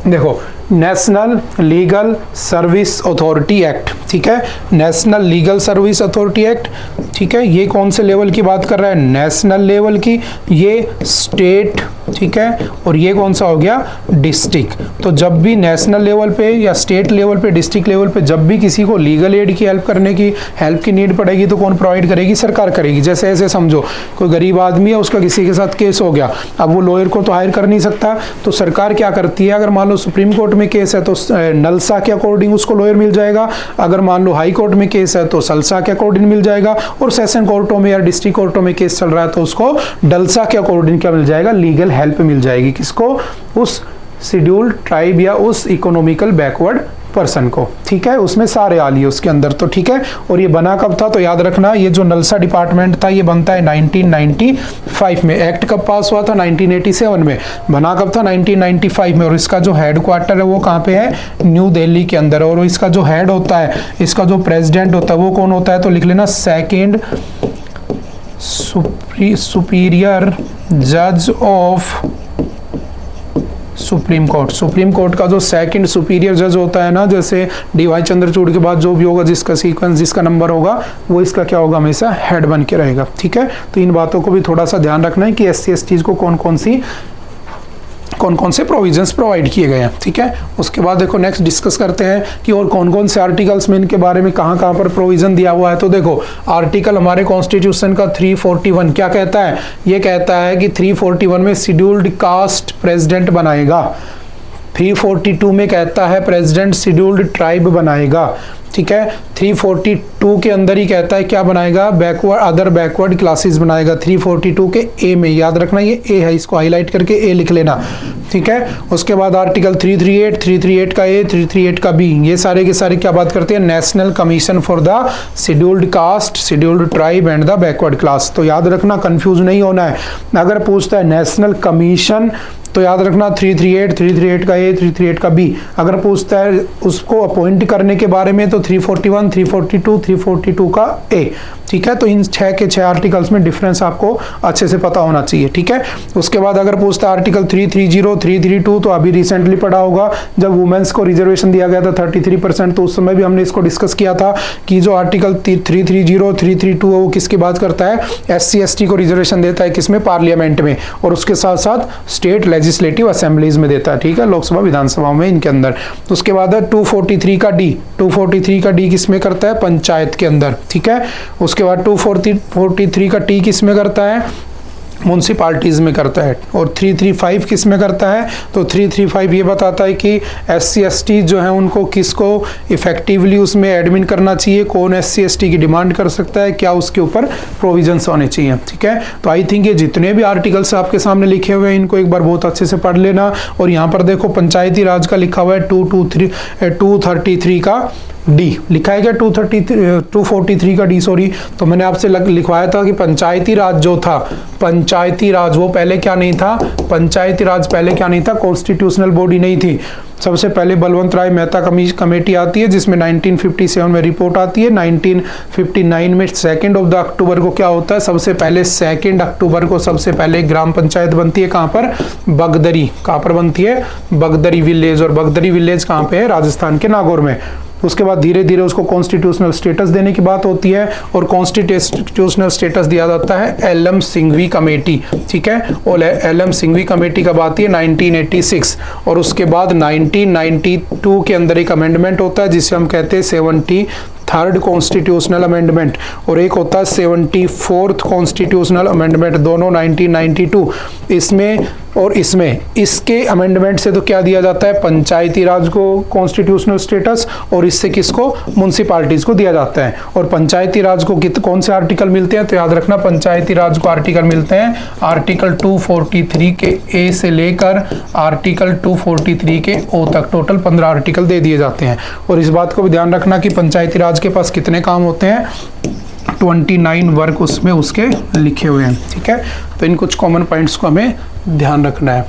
Speaker 1: देखो, national legal service authority act, ठीक है, national legal service authority act, ठीक है, ये कौन से लेवल की बात कर रहा है? नेशनल लेवल की। ये स्टेट, ठीक है, और ये कौन सा हो गया? डिस्ट्रिक्ट। तो जब भी नेशनल लेवल पे या स्टेट लेवल पे, डिस्ट्रिक्ट लेवल पे जब भी किसी को लीगल एड की हेल्प करने की हेल्प की नीड पड़ेगी तो कौन प्रोवाइड करेगी? सरकार करेगी। जैसे ऐसे समझो कोई गरीब आदमी है, उसका किसी के साथ केस हो गया, अब वो लॉयर को तो हायर कर नहीं सकता, तो सरकार क्या करती है? अगर मान लो सुप्रीम कोर्ट में केस है तो नलसा के अकॉर्डिंग उसको लॉयर मिल जाएगा। अगर मान लो हाई कोर्ट में केस है तो सलसा के अकॉर्डिंग मिल जाएगा। और सेशन कोर्टों में या डिस्ट्रिक्ट कोर्टों में केस चल रहा है तो उसको डलसा के अकॉर्डिंग क्या मिल जाएगा? लीगल हेल्प मिल जाएगी। किसको? उस शेड्यूल्ड ट्राइब या उस इकोनॉमिकल बैकवर्ड पर्सन को, ठीक है। उसमें सारे आ लिए उसके अंदर, तो ठीक है। और ये बना कब था? तो याद रखना, ये जो नलसा डिपार्टमेंट था ये बनता है 1995 में। एक्ट कब पास हुआ था? 1987 में। बना कब था? 1995 में। और इसका जो हेड क्वार्टर है वो कहाँ पे है? न्यू दिल्ली के अंदर। और इसका जो हेड होता है, इसका जो प्रेसिडेंट होता है वो कौन होता है? तो लिख लेना सेकेंड सुपीरियर जज of supreme court. Supreme court का जो सेकंड सुपीरियर जज होता है ना, जैसे डीवाई चंद्रचूड़ के बाद जो भी होगा, जिसका सीक्वेंस, जिसका नंबर होगा, वो इसका क्या होगा? हमेशा हेड बन के रहेगा, ठीक है। तो इन बातों को भी थोड़ा सा ध्यान रखना है कि एससी एसटीज को कौन कौन से प्रोविजंस प्रोवाइड किए गए हैं, ठीक है। उसके बाद देखो नेक्स्ट डिस्कस करते हैं कि और कौन कौन से आर्टिकल्स में इनके बारे में कहाँ पर प्रोविजन दिया हुआ है। तो देखो आर्टिकल हमारे कॉन्स्टिट्यूशन का 341 क्या कहता है? ये कहता है कि 341 में शेड्यूल्ड कास्ट प्रेसिडेंट बनाएगा। 342 में कहता है प्रेसिडेंट शेड्यूल्ड ट्राइब बनाएगा, ठीक है। 342 के अंदर ही कहता है क्या बनाएगा? बैकवर्ड, अदर बैकवर्ड क्लासेस बनाएगा। 342 के ए में, याद रखना ये ए है, इसको हाईलाइट करके ए लिख लेना, ठीक है। उसके बाद आर्टिकल 338 का ए, 338 का बी, ये सारे के सारे क्या बात करते हैं? National commission for the scheduled caste, scheduled tribe and the backward class. तो याद रखना, कंफ्यूज नहीं होना है। अगर पूछता है नेशनल कमीशन तो याद रखना 338 का ए, 338 का बी। अगर पूछता है उसको अपॉइंट करने के बारे में तो 341, 342 का ए, ठीक है। तो इन 6 के 6 आर्टिकल्स में डिफरेंस आपको अच्छे से पता होना चाहिए, ठीक है। उसके बाद अगर पूछता है आर्टिकल 330, 332 तो अभी रिसेंटली पढ़ा होगा जब वुमेन्स को रिजर्वेशन दिया गया था 33%, तो उस समय भी हमने इसको डिस्कस किया था कि जो आर्टिकल 330, 332 है वो किसकी बात करता है? SC ST को रिजर्वेशन देता है, किसमें? पार्लियामेंट में, और उसके साथ साथ स्टेट लेजिस्लेटिव असेंबलीज में देता है, ठीक है, लोकसभा विधानसभा में, इनके अंदर। उसके बाद है 243 का डी, 243 का डी किसमें करता है? पंचायत के अंदर, ठीक है। उसके बाद 243 का टी किसमें करता है? म्यूनसिपालिटीज़ में करता है। और 335 किस में करता है? तो 335 ये बताता है कि SC ST जो है उनको किसको इफेक्टिवली उसमें एडमिन करना चाहिए, कौन SC ST की डिमांड कर सकता है, क्या उसके ऊपर प्रोविजंस होने चाहिए, ठीक है। तो आई थिंक ये जितने भी आर्टिकल्स आपके सामने लिखे हुए हैं इनको एक बार बहुत अच्छे से पढ़ लेना। और यहाँ पर देखो पंचायती राज का लिखा हुआ है 233 का डी लिखा है क्या? 243 का डी, सॉरी। तो मैंने आपसे लिखवाया था कि पंचायती राज जो था, पंचायती राज वो पहले क्या नहीं था? पंचायती राज पहले क्या नहीं था? कॉन्स्टिट्यूशनल बॉडी नहीं थी। सबसे पहले बलवंत राय मेहता कमेटी आती है जिसमें 1957 में रिपोर्ट आती है। 1959 में 2 अक्टूबर को क्या होता है? सबसे पहले 2 अक्टूबर को सबसे पहले ग्राम पंचायत बनती है। कहाँ पर? बगदरी। कहाँ पर बनती है? बगदरी विलेज। और बगदरी विलेज कहाँ पे है? राजस्थान के नागौर में। उसके बाद धीरे धीरे उसको कॉन्स्टिट्यूशनल स्टेटस देने की बात होती है और कॉन्स्टिट्यूशनल स्टेटस दिया जाता है एल.एम. सिंघवी कमेटी, ठीक है। और एल.एम. सिंघवी कमेटी कब आती है? 1986। और उसके बाद 1992 के अंदर एक अमेंडमेंट होता है जिसे हम कहते हैं 3rd कॉन्स्टिट्यूशनल अमेंडमेंट और एक होता है 74th कॉन्स्टिट्यूशनल अमेंडमेंट, दोनों 1992। इसमें और इसमें इसके अमेंडमेंट से तो क्या दिया जाता है, पंचायती राज को कॉन्स्टिट्यूशनल स्टेटस, और इससे किसको, म्युनिसिपैलिटीज को दिया जाता है। और पंचायती राज को कौन से आर्टिकल मिलते हैं, तो याद रखना पंचायती राज को आर्टिकल मिलते हैं आर्टिकल 243 के ए से लेकर आर्टिकल 243 के ओ तक, टोटल 15 आर्टिकल दे दिए जाते हैं। और इस बात को भी ध्यान रखना कि पंचायती राज के पास कितने काम होते हैं, 29 वर्क उसमें उसके लिखे हुए हैं, ठीक है। तो इन कुछ कॉमन पॉइंट्स को हमें ध्यान रखना है।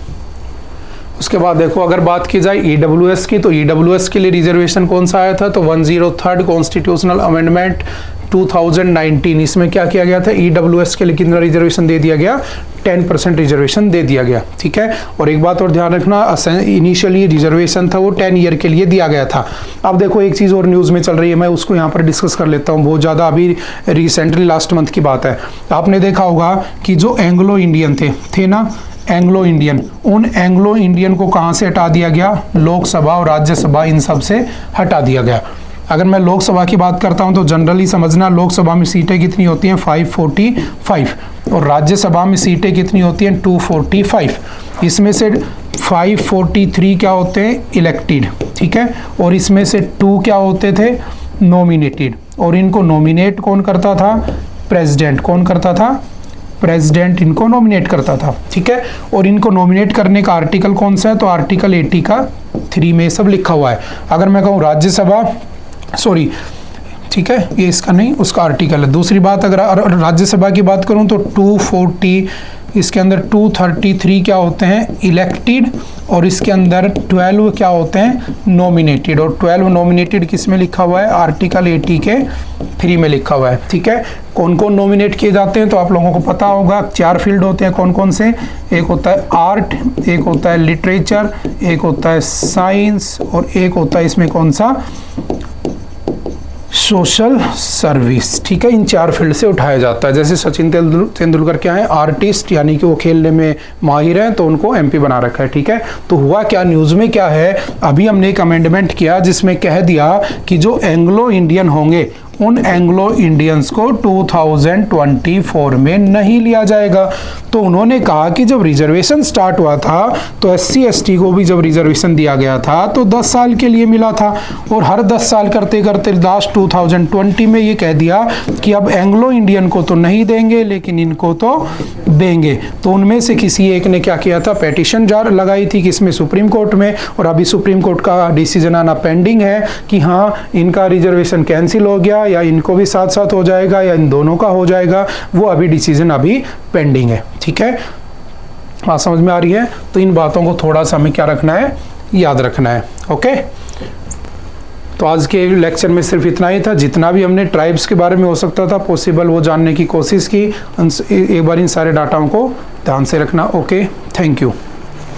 Speaker 1: उसके बाद देखो, अगर बात की जाए ईडब्ल्यूएस की, तो ईडब्ल्यूएस के लिए रिजर्वेशन कौन सा आया था, तो 103rd कॉन्स्टिट्यूशनल अमेंडमेंट 2019। इसमें क्या किया गया था, ईडब्ल्यूएस के लिए कितना रिजर्वेशन दे दिया गया, 10% रिजर्वेशन दे दिया गया, ठीक है। और एक बात और ध्यान रखना, इनिशियली रिजर्वेशन था वो 10 ईयर के लिए दिया गया था। अब देखो एक चीज़ और न्यूज़ में चल रही है, मैं उसको यहाँ पर डिस्कस कर लेता हूँ, बहुत ज़्यादा अभी रिसेंटली लास्ट मंथ की बात है। आपने देखा होगा कि जो एंग्लो इंडियन थे ना, एंग्लो इंडियन, उन एंग्लो इंडियन को कहाँ से हटा दिया गया, लोकसभा और राज्यसभा इन सब से हटा दिया गया। अगर मैं लोकसभा की बात करता हूं तो जनरली समझना, लोकसभा में सीटें कितनी होती हैं, 545, और राज्यसभा में सीटें कितनी होती हैं, 245। इसमें से 543 क्या होते हैं, इलेक्टेड, ठीक है, और इसमें से 2 क्या होते थे, नॉमिनेटेड। और इनको नॉमिनेट कौन करता था, प्रेसिडेंट। कौन करता था, प्रेसिडेंट इनको नॉमिनेट करता था, ठीक है। और इनको नॉमिनेट करने का आर्टिकल कौन सा है, तो आर्टिकल 80 का 3 में सब लिखा हुआ है। अगर मैं कहूँ राज्यसभा, सॉरी, ठीक है, ये इसका नहीं, उसका आर्टिकल है। दूसरी बात, अगर राज्यसभा की बात करूं तो 240, इसके अंदर 233 क्या होते हैं, इलेक्टेड, और इसके अंदर 12 क्या होते हैं, नॉमिनेटेड। और 12 नॉमिनेटेड किस में लिखा हुआ है, आर्टिकल 80 के 3 में लिखा हुआ है, ठीक है। कौन कौन नॉमिनेट किए जाते हैं, तो आप लोगों को पता होगा 4 फील्ड होते हैं, कौन कौन से, एक होता है आर्ट, एक होता है लिटरेचर, एक होता है साइंस, और एक होता है इसमें कौन सा, सोशल सर्विस, ठीक है। इन 4 फील्ड से उठाया जाता है। जैसे सचिन तेंदुलकर क्या है, आर्टिस्ट, यानी कि वो खेलने में माहिर हैं, तो उनको एमपी बना रखा है, ठीक है। तो हुआ क्या, न्यूज़ में क्या है, अभी हमने एक अमेंडमेंट किया जिसमें कह दिया कि जो एंग्लो इंडियन होंगे उन एंग्लो इंडियंस को 2024 में नहीं लिया जाएगा। तो उन्होंने कहा कि जब रिजर्वेशन स्टार्ट हुआ था तो SC ST को भी जब रिजर्वेशन दिया गया था तो 10 साल के लिए मिला था, और हर 10 साल करते करते लास्ट 2020 में ये कह दिया कि अब एंग्लो इंडियन को तो नहीं देंगे लेकिन इनको तो देंगे। तो उनमें से किसी एक ने क्या किया था, पेटिशन जार लगाई थी किसमें, सुप्रीम कोर्ट में, और अभी सुप्रीम कोर्ट का डिसीजन आना पेंडिंग है कि हाँ इनका रिजर्वेशन कैंसिल हो गया या इनको भी साथ साथ हो जाएगा या इन दोनों का हो जाएगा, वो अभी डिसीजन अभी पेंडिंग है, ठीक है। बात समझ में आ रही है। तो इन बातों को थोड़ा सा हमें क्या रखना है, याद रखना है, ओके। तो आज के लेक्चर में सिर्फ इतना ही था, जितना भी हमने ट्राइब्स के बारे में हो सकता था पॉसिबल वो जानने की कोशिश की। एक बार इन सारे डाटाओं को ध्यान से रखना, ओके, थैंक यू।